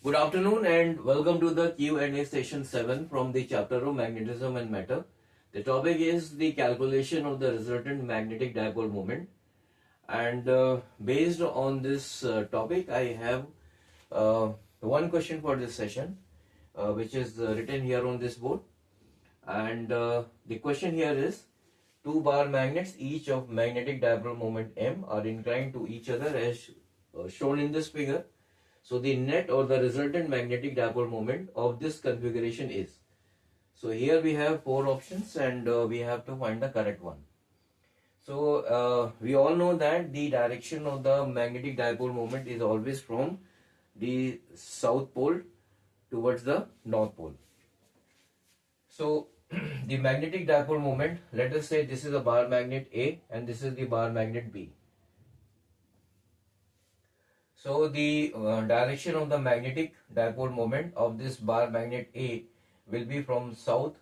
Good afternoon and welcome to the Q&A session 7 from the chapter of magnetism and matter. The topic is the calculation of the resultant magnetic dipole moment, and based on this topic I have one question for this session which is written here on this board, and the question here is: two bar magnets each of magnetic dipole moment m are inclined to each other as shown in this figure. So the net or the resultant magnetic dipole moment of this configuration is. So here we have four options and we have to find the correct one. So we all know that the direction of the magnetic dipole moment is always from the south pole towards the north pole. So the magnetic dipole moment, let us say this is a bar magnet A and this is the bar magnet B. So the direction of the magnetic dipole moment of this bar magnet A will be from south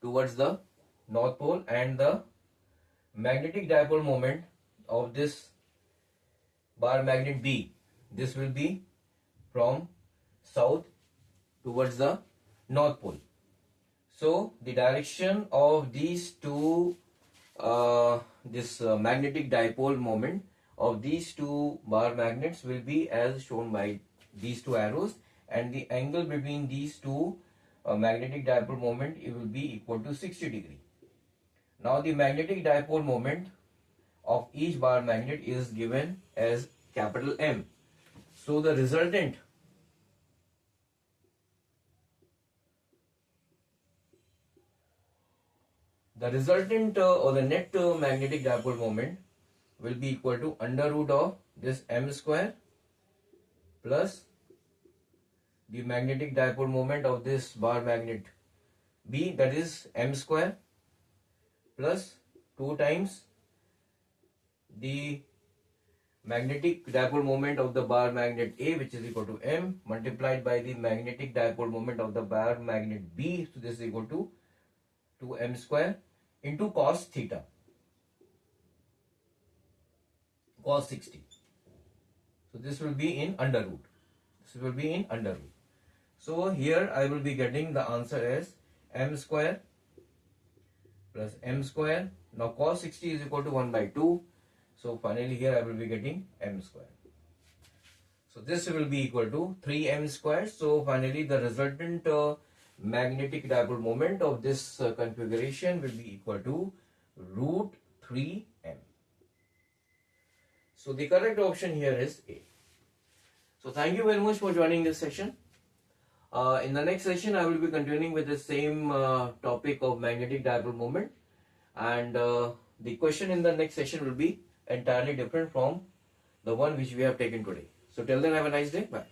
towards the north pole, and the magnetic dipole moment of this bar magnet B, this will be from south towards the north pole. So the direction of these two magnetic dipole moment of these two bar magnets will be as shown by these two arrows, and the angle between these two magnetic dipole moment, it will be equal to 60 degree. Now the magnetic dipole moment of each bar magnet is given as capital M. So the resultant or the net magnetic dipole moment will be equal to under root of this m square plus the magnetic dipole moment of this bar magnet B, that is m square, plus 2 times the magnetic dipole moment of the bar magnet A, which is equal to m, multiplied by the magnetic dipole moment of the bar magnet B, so this is equal to 2m square into cos theta, cos 60. So this will be in under root. This will be in under root. So here I will be getting the answer as m square plus m square. Now cos 60 is equal to 1 by 2. So finally here I will be getting m square. So this will be equal to 3m square. So finally the resultant magnetic dipole moment of this configuration will be equal to root 3m. So the correct option here is A. So thank you very much for joining this session. In the next session, I will be continuing with the same topic of magnetic dipole moment, and the question in the next session will be entirely different from the one which we have taken today. So till then, have a nice day. Bye.